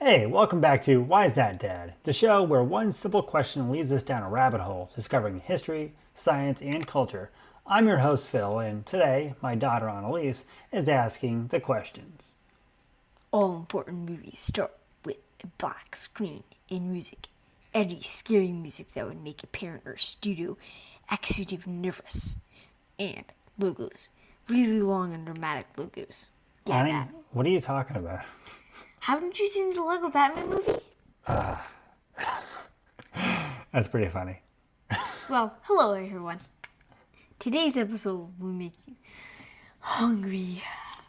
Hey, welcome back to Why Is That Dad? The show where one simple question leads us down a rabbit hole discovering history, science, and culture. I'm your host Phil, and today my daughter Annalise is asking the questions. All important movies start with a black screen and music. Edgy, scary music that would make a parent or studio executive nervous. And logos. Really long and dramatic logos. Yeah, Annie, that. what are you talking about? Haven't you seen the Lego Batman movie? That's pretty funny. Well, hello everyone. Today's episode will make you hungry.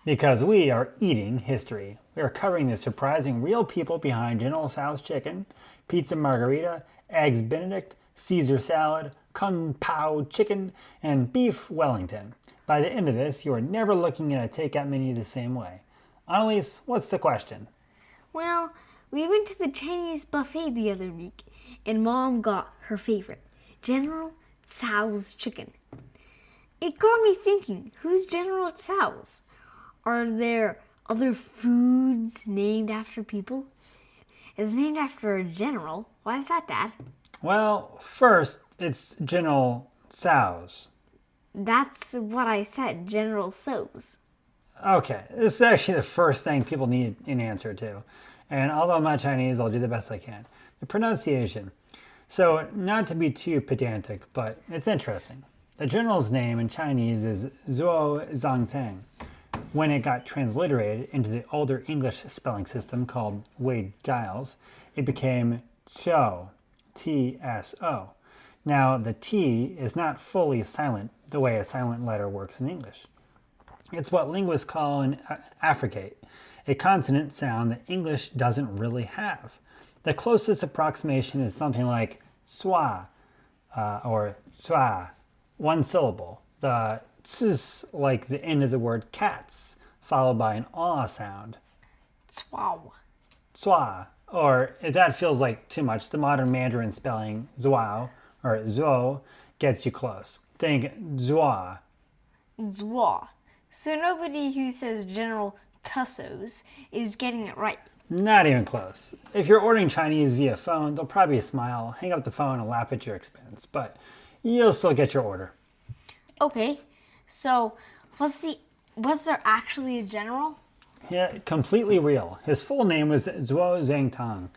Because we are eating history. We are covering the surprising real people behind General Tso's chicken, pizza margherita, eggs benedict, Caesar salad, kung pao chicken, and beef Wellington. By the end of this, you are never looking at a takeout menu the same way. Annalise, what's the question? Well, we went to the Chinese buffet the other week, and Mom got her favorite, General Tso's chicken. It got me thinking, who's General Tso's? Are there other foods named after people? It's named after a general. Why is that, Dad? Well, first, it's General Tso's. That's what I said, General Tso's. Okay, this is actually the first thing people need an answer to. And although I'm not Chinese, I'll do the best I can. The pronunciation. So, not to be too pedantic, but it's interesting. The general's name in Chinese is Zhuo Zhangtang. When it got transliterated into the older English spelling system called Wade Giles, it became Tso, T-S-O. Now, the T is not fully silent the way a silent letter works in English. It's what linguists call an affricate, a consonant sound that English doesn't really have. The closest approximation is something like swa or swa, one syllable. The ts like the end of the word cats, followed by an aw sound. Tswao. Swa, or if that feels like too much, the modern Mandarin spelling zuao or zo gets you close. Think zua. Zwa. So nobody who says General Tso's is getting it right. Not even close. If you're ordering Chinese via phone, they'll probably smile, hang up the phone, and laugh at your expense, but you'll still get your order. Okay, so was there actually a general? Yeah, completely real. His full name was Zhuo Zhangtang,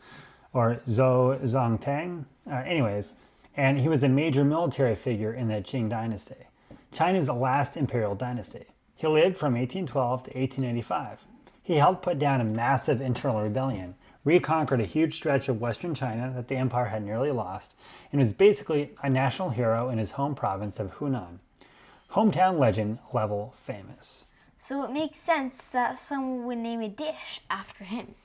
or Zhou Zhangtang. Anyways, and he was a major military figure in the Qing Dynasty, China's last imperial dynasty. He lived from 1812 to 1885. He helped put down a massive internal rebellion, reconquered a huge stretch of western China that the empire had nearly lost, and was basically a national hero in his home province of Hunan. Hometown legend level famous. So it makes sense that someone would name a dish after him.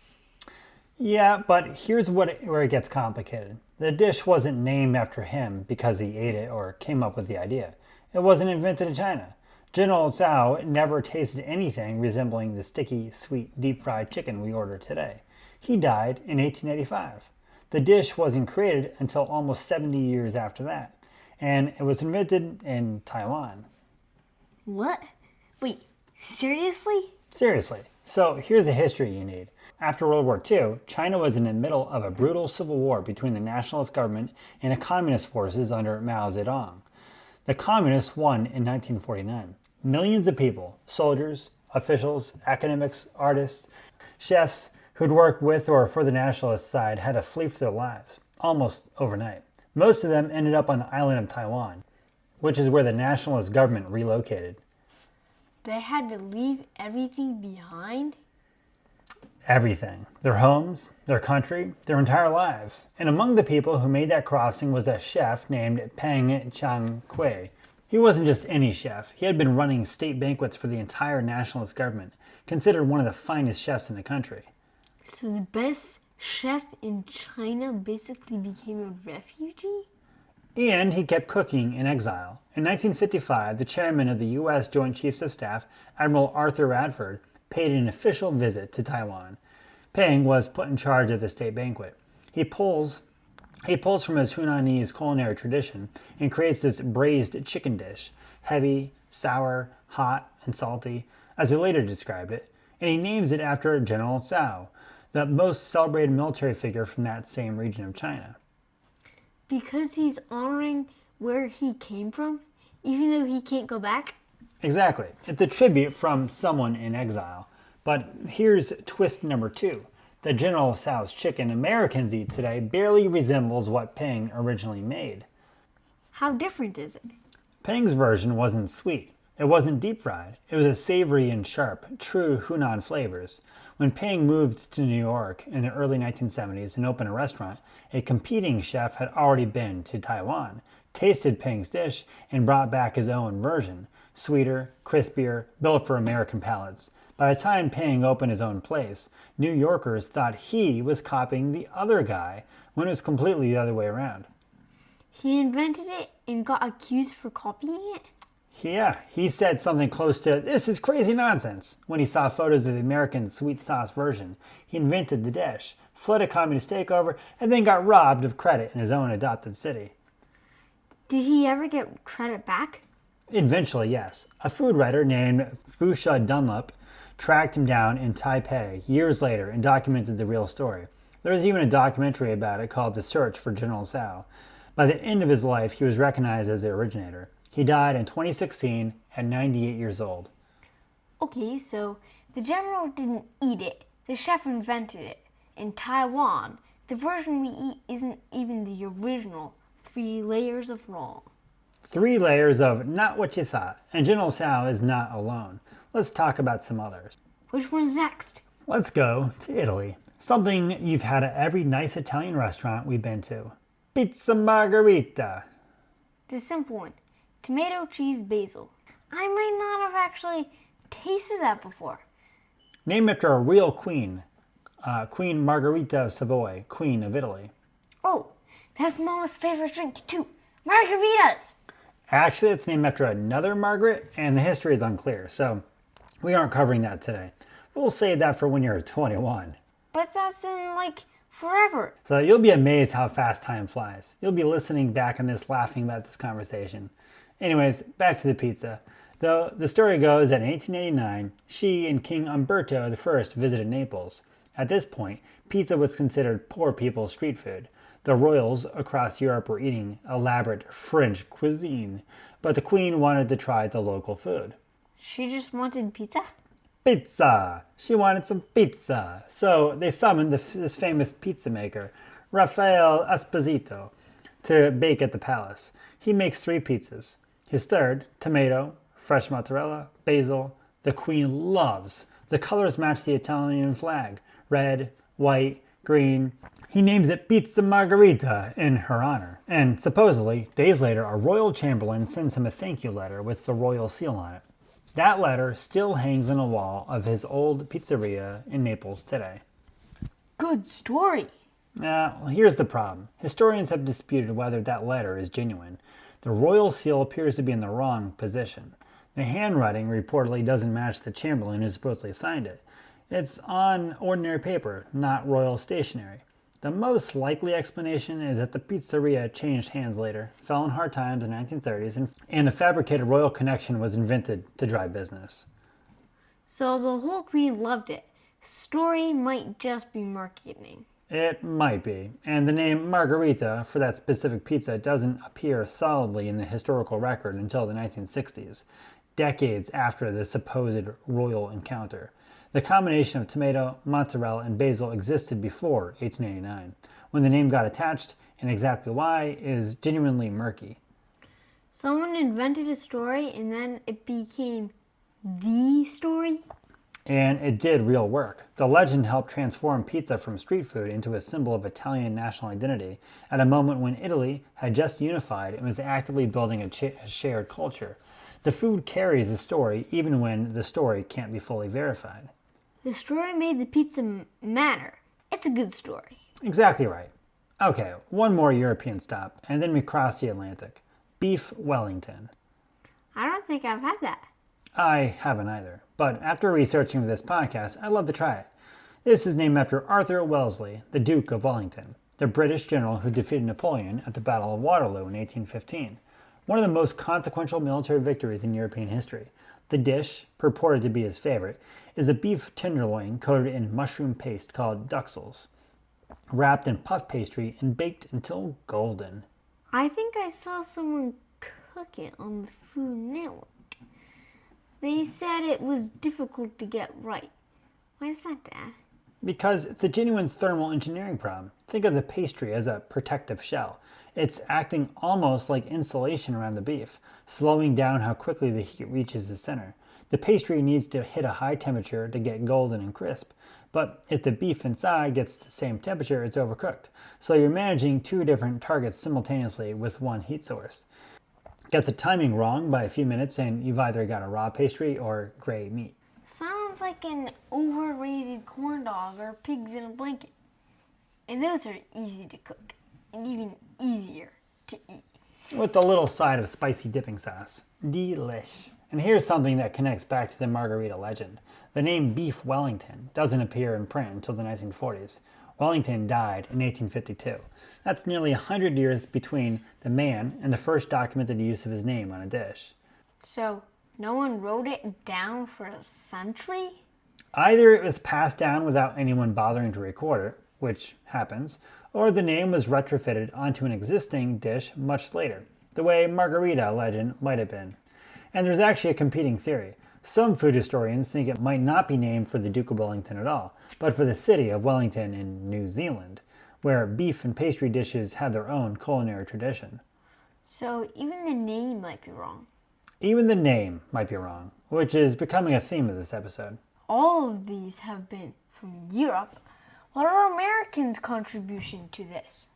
Yeah, but here's where it gets complicated. The dish wasn't named after him because he ate it or came up with the idea. It wasn't invented in China. General Tso never tasted anything resembling the sticky, sweet, deep-fried chicken we order today. He died in 1885. The dish wasn't created until almost 70 years after that, and it was invented in Taiwan. What? Wait, seriously? Seriously. So here's the history you need. After World War II, China was in the middle of a brutal civil war between the nationalist government and the communist forces under Mao Zedong. The communists won in 1949. Millions of people, soldiers, officials, academics, artists, chefs who'd worked with or for the nationalist side had to flee for their lives, almost overnight. Most of them ended up on the island of Taiwan, which is where the nationalist government relocated. They had to leave everything behind? Everything. Their homes, their country, their entire lives. And among the people who made that crossing was a chef named Peng Chang Kui. He wasn't just any chef. He had been running state banquets for the entire nationalist government, considered one of the finest chefs in the country. So the best chef in China basically became a refugee? And he kept cooking in exile. In 1955, the chairman of the U.S. Joint Chiefs of Staff, Admiral Arthur Radford, paid an official visit to Taiwan. Peng was put in charge of the state banquet. He pulls from his Hunanese culinary tradition and creates this braised chicken dish, heavy, sour, hot, and salty, as he later described it, and he names it after General Tso, the most celebrated military figure from that same region of China. Because he's honoring where he came from, even though he can't go back? Exactly. It's a tribute from someone in exile. But here's twist number 2. The General Tso's chicken Americans eat today barely resembles what Ping originally made. How different is it? Ping's version wasn't sweet. It wasn't deep fried. It was a savory and sharp, true Hunan flavors. When Ping moved to New York in the early 1970s and opened a restaurant, a competing chef had already been to Taiwan, tasted Ping's dish, and brought back his own version. Sweeter, crispier, built for American palates. By the time Ping opened his own place, New Yorkers thought he was copying the other guy, when it was completely the other way around. He invented it and got accused for copying it? Yeah, he said something close to, "This is crazy nonsense," when he saw photos of the American sweet sauce version. He invented the dish, fled a communist takeover, and then got robbed of credit in his own adopted city. Did he ever get credit back? Eventually, yes. A food writer named Fuchsia Dunlop tracked him down in Taipei years later and documented the real story. There was even a documentary about it called The Search for General Tso. By the end of his life, he was recognized as the originator. He died in 2016 at 98 years old. Okay, so the general didn't eat it. The chef invented it. In Taiwan, the version we eat isn't even the original 3 layers of wrong. 3 layers of not what you thought, and General Tso is not alone. Let's talk about some others. Which one's next? Let's go to Italy. Something you've had at every nice Italian restaurant we've been to. Pizza Margherita. The simple one. Tomato, cheese, basil. I might not have actually tasted that before. Named after a real queen, Queen Margherita of Savoy, Queen of Italy. Oh, that's Mama's favorite drink too. Margaritas! Actually, it's named after another Margaret, and the history is unclear, so we aren't covering that today. We'll save that for when you're 21. But that's in, forever. So you'll be amazed how fast time flies. You'll be listening back on this, laughing about this conversation. Anyways, back to the pizza. Though the story goes that in 1889, she and King Umberto I visited Naples. At this point, pizza was considered poor people's street food. The royals across Europe were eating elaborate French cuisine, but the queen wanted to try the local food. She just wanted pizza? Pizza! She wanted some pizza. So they summoned this famous pizza maker, Raffaele Esposito, to bake at the palace. He makes 3 pizzas. His third, tomato, fresh mozzarella, basil, the queen loves. The colors match the Italian flag, red, white, green. He names it Pizza Margherita in her honor. And supposedly, days later, a royal chamberlain sends him a thank you letter with the royal seal on it. That letter still hangs on a wall of his old pizzeria in Naples today. Good story. Well, here's the problem. Historians have disputed whether that letter is genuine. The royal seal appears to be in the wrong position. The handwriting reportedly doesn't match the chamberlain who supposedly signed it. It's on ordinary paper, not royal stationery. The most likely explanation is that the pizzeria changed hands later, fell in hard times in the 1930s, and a fabricated royal connection was invented to drive business. So the whole queen loved it. Story might just be marketing. It might be, and the name Margherita for that specific pizza doesn't appear solidly in the historical record until the 1960s, decades after the supposed royal encounter. The combination of tomato, mozzarella, and basil existed before 1889. When the name got attached, and exactly why, is genuinely murky. Someone invented a story and then it became the story? And it did real work. The legend helped transform pizza from street food into a symbol of Italian national identity at a moment when Italy had just unified and was actively building a shared culture. The food carries the story even when the story can't be fully verified. The story made the pizza matter. It's a good story. Exactly right. Okay, one more European stop, and then we cross the Atlantic. Beef Wellington. I don't think I've had that. I haven't either, but after researching for this podcast, I'd love to try it. This is named after Arthur Wellesley, the Duke of Wellington, the British general who defeated Napoleon at the Battle of Waterloo in 1815. One of the most consequential military victories in European history. The dish, purported to be his favorite, is a beef tenderloin coated in mushroom paste called duxels, wrapped in puff pastry and baked until golden. I think I saw someone cook it on the Food Network. They said it was difficult to get right. Why is that, Dad? Because it's a genuine thermal engineering problem. Think of the pastry as a protective shell. It's acting almost like insulation around the beef, slowing down how quickly the heat reaches the center. The pastry needs to hit a high temperature to get golden and crisp, but if the beef inside gets the same temperature, it's overcooked. So you're managing two different targets simultaneously with one heat source. Get the timing wrong by a few minutes and you've either got a raw pastry or gray meat. Sounds like an overrated corn dog or pigs in a blanket. And those are easy to cook and even easier to eat. With a little side of spicy dipping sauce. Delish. And here's something that connects back to the Margherita legend. The name Beef Wellington doesn't appear in print until the 1940s. Wellington died in 1852. That's nearly 100 years between the man and the first documented use of his name on a dish. So, no one wrote it down for a century? Either it was passed down without anyone bothering to record it, which happens, or the name was retrofitted onto an existing dish much later, the way Margherita legend might have been. And there's actually a competing theory. Some food historians think it might not be named for the Duke of Wellington at all, but for the city of Wellington in New Zealand, where beef and pastry dishes have their own culinary tradition. So even the name might be wrong. Even the name might be wrong, which is becoming a theme of this episode. All of these have been from Europe. What are Americans' contribution to this?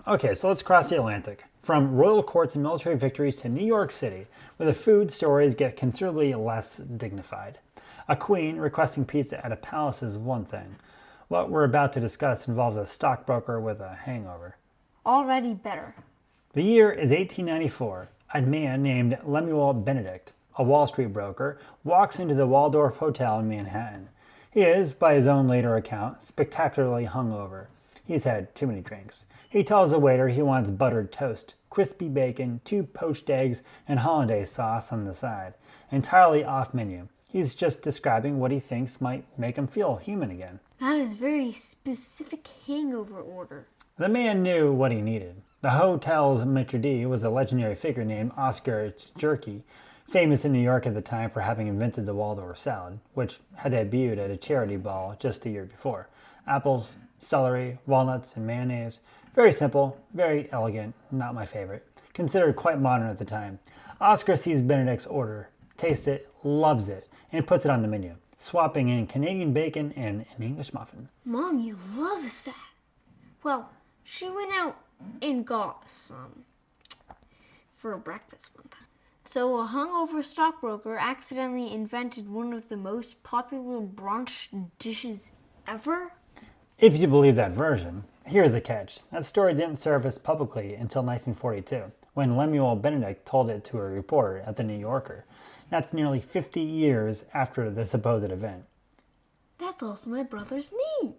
Okay, so let's cross the Atlantic. From royal courts and military victories to New York City, where the food stories get considerably less dignified. A queen requesting pizza at a palace is one thing. What we're about to discuss involves a stockbroker with a hangover. Already better. The year is 1894. A man named Lemuel Benedict, a Wall Street broker, walks into the Waldorf Hotel in Manhattan. He is, by his own later account, spectacularly hungover. He's had too many drinks. He tells the waiter he wants buttered toast, crispy bacon, 2 poached eggs, and hollandaise sauce on the side. Entirely off menu. He's just describing what he thinks might make him feel human again. That is very specific hangover order. The man knew what he needed. The hotel's maitre d' was a legendary figure named Oscar Jerky, famous in New York at the time for having invented the Waldorf salad, which had debuted at a charity ball just a year before. Apples, celery, walnuts, and mayonnaise. Very simple, very elegant, not my favorite. Considered quite modern at the time. Oscar sees Benedict's order, tastes it, loves it, and puts it on the menu, swapping in Canadian bacon and an English muffin. Mommy loves that. Well, she went out and got some for breakfast one time. So a hungover stockbroker accidentally invented one of the most popular brunch dishes ever? If you believe that version. Here's the catch. That story didn't surface publicly until 1942, when Lemuel Benedict told it to a reporter at the New Yorker. That's nearly 50 years after the supposed event. That's also my brother's name.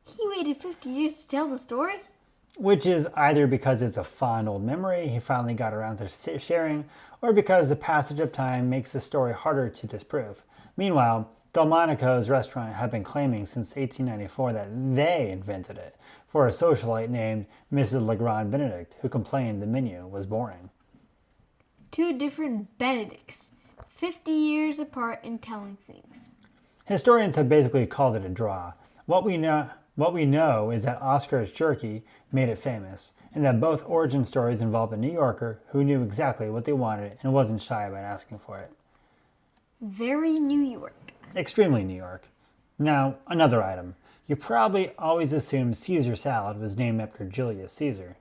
He waited 50 years to tell the story? Which is either because it's a fond old memory he finally got around to sharing, or because the passage of time makes the story harder to disprove. Meanwhile, Delmonico's restaurant had been claiming since 1894 that they invented it for a socialite named Mrs. Legrand Benedict, who complained the menu was boring. 2 different Benedicts, 50 years apart in telling things. Historians have basically called it a draw. What we know is that Oscar's Jerky made it famous, and that both origin stories involve a New Yorker who knew exactly what they wanted and wasn't shy about asking for it. Very New York. Extremely New York. Now, another item. You probably always assumed Caesar salad was named after Julius Caesar.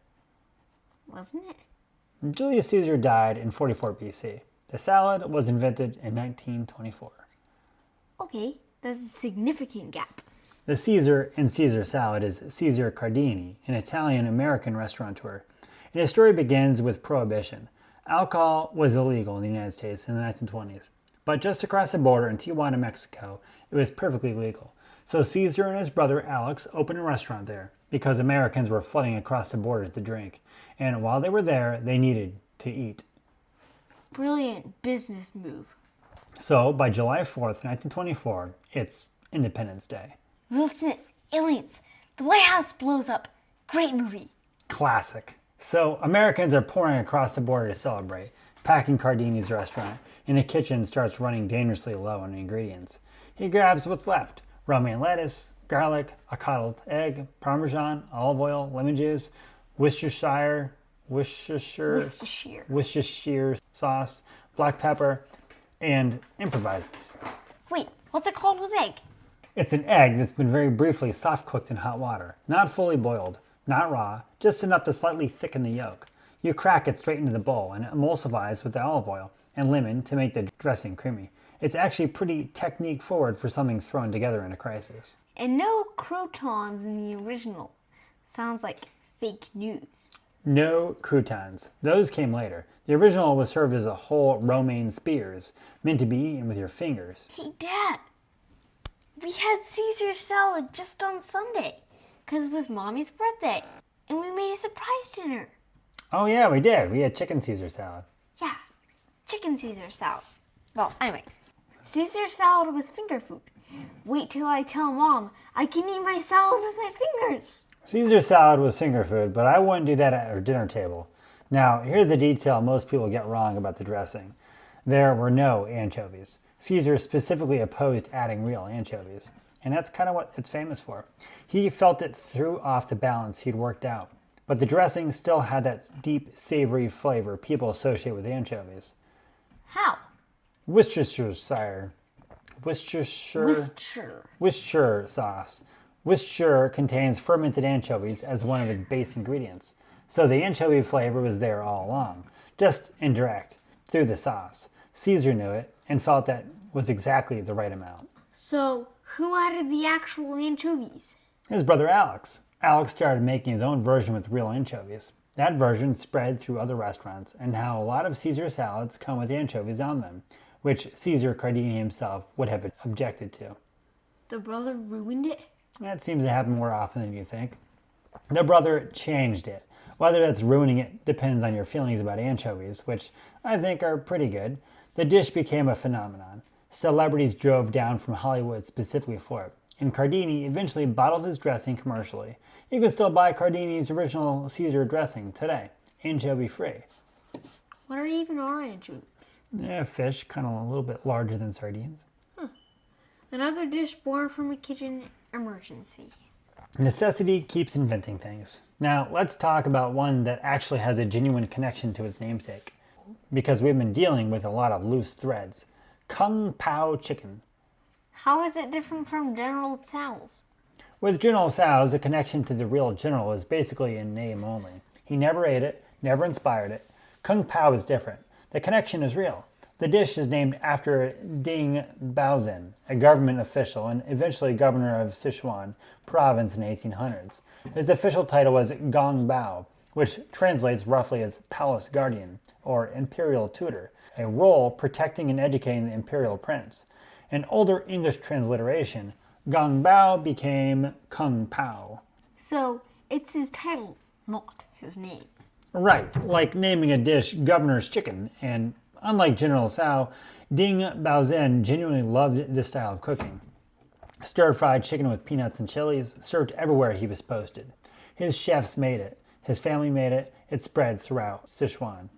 Wasn't it? Julius Caesar died in 44 BC. The salad was invented in 1924. Okay, that's a significant gap. The Caesar in Caesar salad is Caesar Cardini, an Italian-American restaurateur. And his story begins with Prohibition. Alcohol was illegal in the United States in the 1920s. But just across the border in Tijuana, Mexico, it was perfectly legal. So Caesar and his brother Alex opened a restaurant there because Americans were flooding across the border to drink. And while they were there, they needed to eat. Brilliant business move. So by July 4th, 1924, it's Independence Day. Will Smith, aliens, the White House blows up. Great movie. Classic. So Americans are pouring across the border to celebrate, packing Cardini's restaurant, and the kitchen starts running dangerously low on ingredients. He grabs what's left: romaine lettuce, garlic, a coddled egg, parmesan, olive oil, lemon juice, Worcestershire sauce, black pepper, and improvises. Wait, what's it called with egg? It's an egg that's been very briefly soft cooked in hot water, not fully boiled, not raw, just enough to slightly thicken the yolk. You crack it straight into the bowl and emulsifies with the olive oil and lemon to make the dressing creamy. It's actually pretty technique forward for something thrown together in a crisis. And no croutons in the original. Sounds like fake news. No croutons. Those came later. The original was served as a whole romaine spears, meant to be eaten with your fingers. Hey, Dad, we had Caesar salad just on Sunday, because it was Mommy's birthday, and we made a surprise dinner. Oh yeah, we did. We had chicken Caesar salad. Yeah, chicken Caesar salad. Well, anyway, Caesar salad was finger food. Wait till I tell Mom I can eat my salad with my fingers. Caesar salad was finger food, but I wouldn't do that at our dinner table. Now, here's a detail most people get wrong about the dressing. There were no anchovies. Caesar specifically opposed adding real anchovies, and that's kind of what it's famous for. He felt it threw off the balance he'd worked out, but the dressing still had that deep, savory flavor people associate with anchovies. How? Worcestershire sauce. Worcestershire contains fermented anchovies as one of its base ingredients. So the anchovy flavor was there all along, just indirect, through the sauce. Caesar knew it and felt that was exactly the right amount. So, who added the actual anchovies? His brother Alex. Alex started making his own version with real anchovies. That version spread through other restaurants, and now a lot of Caesar salads come with anchovies on them, which Caesar Cardini himself would have objected to. The brother ruined it? That seems to happen more often than you think. The brother changed it. Whether that's ruining it depends on your feelings about anchovies, which I think are pretty good. The dish became a phenomenon. Celebrities drove down from Hollywood specifically for it, and Cardini eventually bottled his dressing commercially. You can still buy Cardini's original Caesar dressing today, anchovy-free. What even are anchovies? Yeah, fish, kind of a little bit larger than sardines. Another dish born from a kitchen emergency. Necessity keeps inventing things. Now, let's talk about one that actually has a genuine connection to its namesake, because we've been dealing with a lot of loose threads. Kung Pao chicken. How is it different from General Tso's? With General Tso's, the connection to the real general is basically in name only. He never ate it, never inspired it. Kung Pao is different. The connection is real. The dish is named after Ding Baozhen, a government official and eventually governor of Sichuan province in the 1800s. His official title was Gong Bao, which translates roughly as palace guardian or imperial tutor, a role protecting and educating the imperial prince. An older English transliteration, Gong Bao became Kung Pao. So, it's his title, not his name. Right, like naming a dish governor's chicken, and unlike General Tso, Ding Baozhen genuinely loved this style of cooking. Stir-fried chicken with peanuts and chilies, served everywhere he was posted. His chefs made it. His family made it. It spread throughout Sichuan.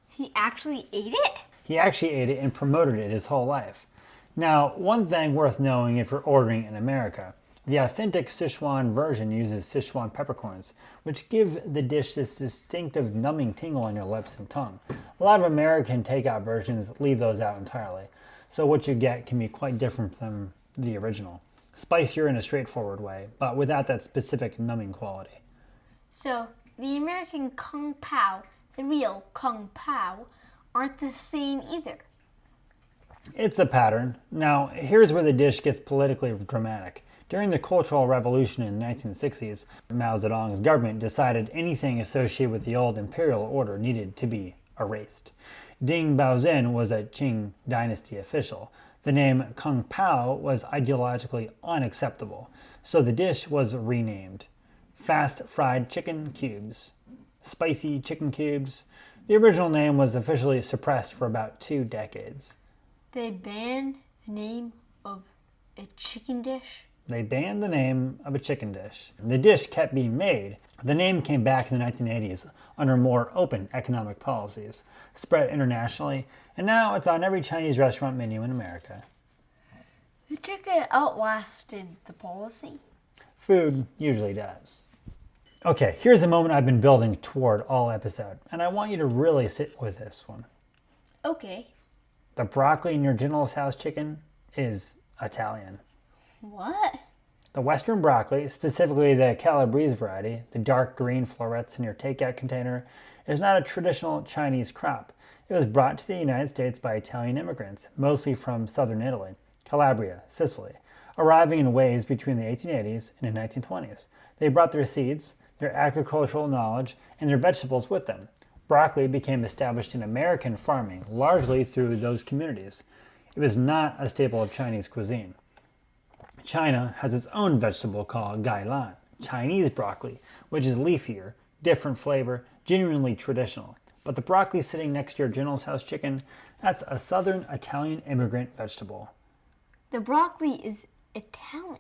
He actually ate it? He actually ate it and promoted it his whole life. Now, one thing worth knowing if you're ordering in America, the authentic Sichuan version uses Sichuan peppercorns, which give the dish this distinctive numbing tingle on your lips and tongue. A lot of American takeout versions leave those out entirely, so what you get can be quite different from the original. Spicier in a straightforward way, but without that specific numbing quality. So, the American Kung Pao, the real Kung Pao, aren't the same either. It's a pattern. Now, here's where the dish gets politically dramatic. During the Cultural Revolution in the 1960s, Mao Zedong's government decided anything associated with the old imperial order needed to be erased. Ding Baozhen was a Qing Dynasty official. The name Kung Pao was ideologically unacceptable, so the dish was renamed. Fast fried chicken cubes. Spicy chicken cubes. The original name was officially suppressed for about 2 decades. They banned the name of a chicken dish? They banned the name of a chicken dish. The dish kept being made. The name came back in the 1980s under more open economic policies, spread internationally, and now it's on every Chinese restaurant menu in America. The chicken outlasted the policy. Food usually does. Okay, here's a moment I've been building toward all episode, and I want you to really sit with this one. Okay. The broccoli in your General Tso's chicken is Italian. What? The Western broccoli, specifically the Calabrese variety, the dark green florets in your takeout container, is not a traditional Chinese crop. It was brought to the United States by Italian immigrants, mostly from southern Italy, Calabria, Sicily, arriving in waves between the 1880s and the 1920s. They brought their seeds, their agricultural knowledge, and their vegetables with them. Broccoli became established in American farming, largely through those communities. It was not a staple of Chinese cuisine. China has its own vegetable called gailan, Chinese broccoli, which is leafier, different flavor, genuinely traditional. But the broccoli sitting next to your General Tso's chicken, that's a southern Italian immigrant vegetable. The broccoli is Italian.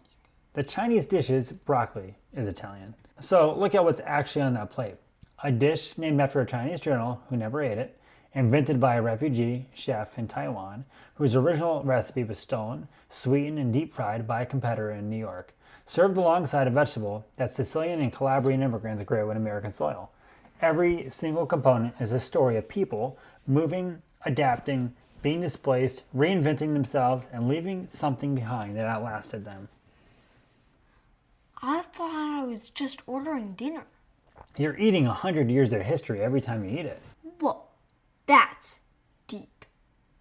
The Chinese dish's broccoli is Italian. So look at what's actually on that plate. A dish named after a Chinese general who never ate it, invented by a refugee chef in Taiwan, whose original recipe was stolen, sweetened, and deep fried by a competitor in New York, served alongside a vegetable that Sicilian and Calabrian immigrants grew in American soil. Every single component is a story of people moving, adapting, being displaced, reinventing themselves, and leaving something behind that outlasted them. I thought I was just ordering dinner. You're eating 100 years of history every time you eat it. Well, that's deep.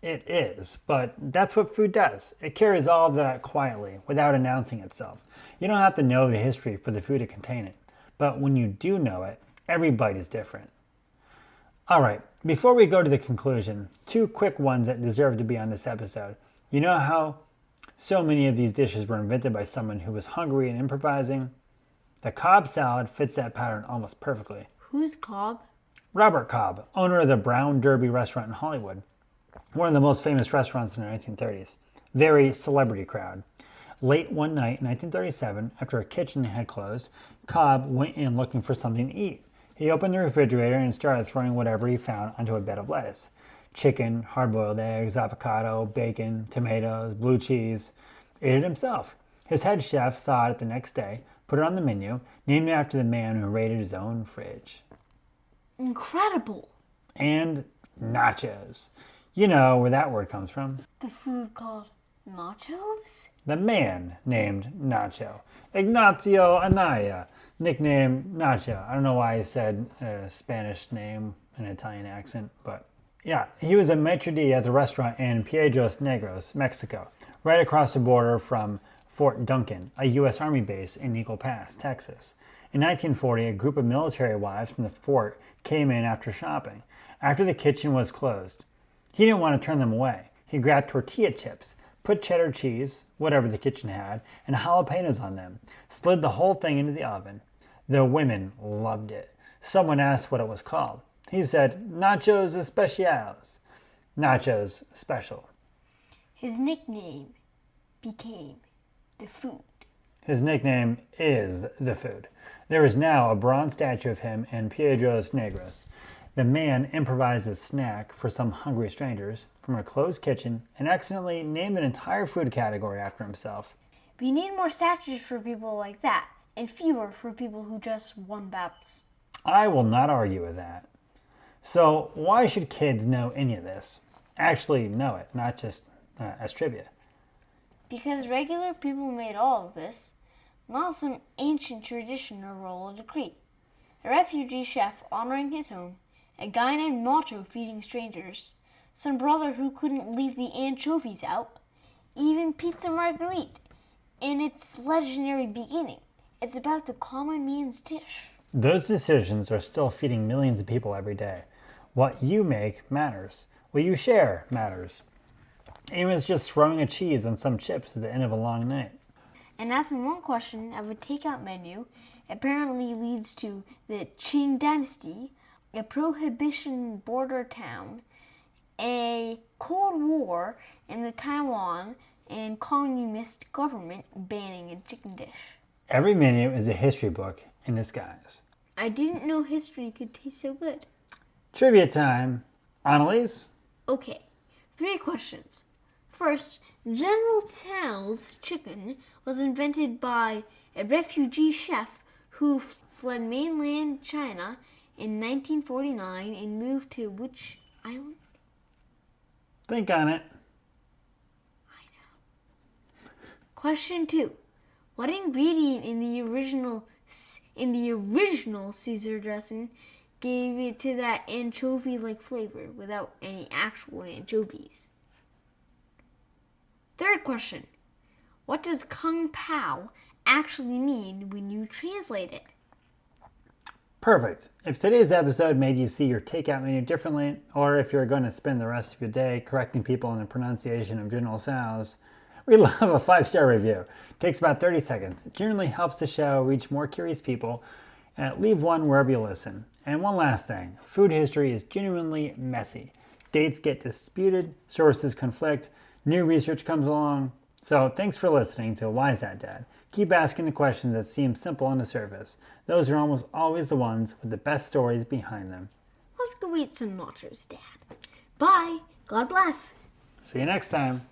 It is, but that's what food does. It carries all of that quietly, without announcing itself. You don't have to know the history for the food to contain it. But when you do know it, every bite is different. All right, before we go to the conclusion, two quick ones that deserve to be on this episode. You know how so many of these dishes were invented by someone who was hungry and improvising? The Cobb salad fits that pattern almost perfectly. Who's Cobb? Robert Cobb, owner of the Brown Derby restaurant in Hollywood, one of the most famous restaurants in the 1930s. Very celebrity crowd. Late one night in 1937, after a kitchen had closed, Cobb went in looking for something to eat. He opened the refrigerator and started throwing whatever he found onto a bed of lettuce. Chicken, hard-boiled eggs, avocado, bacon, tomatoes, blue cheese. Ate it himself. His head chef saw it the next day, put it on the menu, named it after the man who raided his own fridge. Incredible. And nachos. You know where that word comes from. The food called nachos? The man named Nacho. Ignacio Anaya, nicknamed Nacho. I don't know why he said a Spanish name in an Italian accent, but yeah, he was a maitre d' at the restaurant in Piedras Negros, Mexico, right across the border from Fort Duncan, a U.S. Army base in Eagle Pass, Texas. In 1940, a group of military wives from the fort came in after shopping, after the kitchen was closed. He didn't want to turn them away. He grabbed tortilla chips, put cheddar cheese, whatever the kitchen had, and jalapenos on them, slid the whole thing into the oven. The women loved it. Someone asked what it was called. He said, nachos especiales. Nachos special. His nickname became the food. His nickname is the food. There is now a bronze statue of him in Piedras Negras. The man improvised a snack for some hungry strangers from a closed kitchen and accidentally named an entire food category after himself. We need more statues for people like that, and fewer for people who just won battles. I will not argue with that. So why should kids know any of this? Actually know it, not just as trivia. Because regular people made all of this, not some ancient tradition or royal decree. A refugee chef honoring his home, a guy named Nacho feeding strangers, some brother who couldn't leave the anchovies out, even Pizza Margherita in its legendary beginning. It's about the common man's dish. Those decisions are still feeding millions of people every day. What you make matters. What you share matters. Even if it's just throwing a cheese on some chips at the end of a long night. And asking one question of a takeout menu apparently leads to the Qing Dynasty, a prohibition border town, a Cold War in the Taiwan and communist government banning a chicken dish. Every menu is a history book in disguise. I didn't know history could taste so good. Trivia time. Annalise? Okay, 3 questions. First, General Tso's chicken was invented by a refugee chef who fled mainland China in 1949 and moved to which island? Think on it. I know. Question 2. What ingredient in the original Caesar dressing gave it to that anchovy-like flavor without any actual anchovies? Third question. What does Kung Pao actually mean when you translate it? Perfect. If today's episode made you see your takeout menu differently, or if you're going to spend the rest of your day correcting people on the pronunciation of General Tso's, we love a 5-star review. It takes about 30 seconds. It generally helps the show reach more curious people. Leave one wherever you listen. And one last thing. Food history is genuinely messy. Dates get disputed, sources conflict, new research comes along. So thanks for listening to Why Is That, Dad? Keep asking the questions that seem simple on the surface. Those are almost always the ones with the best stories behind them. Let's go eat some nachos, Dad. Bye. God bless. See you next time.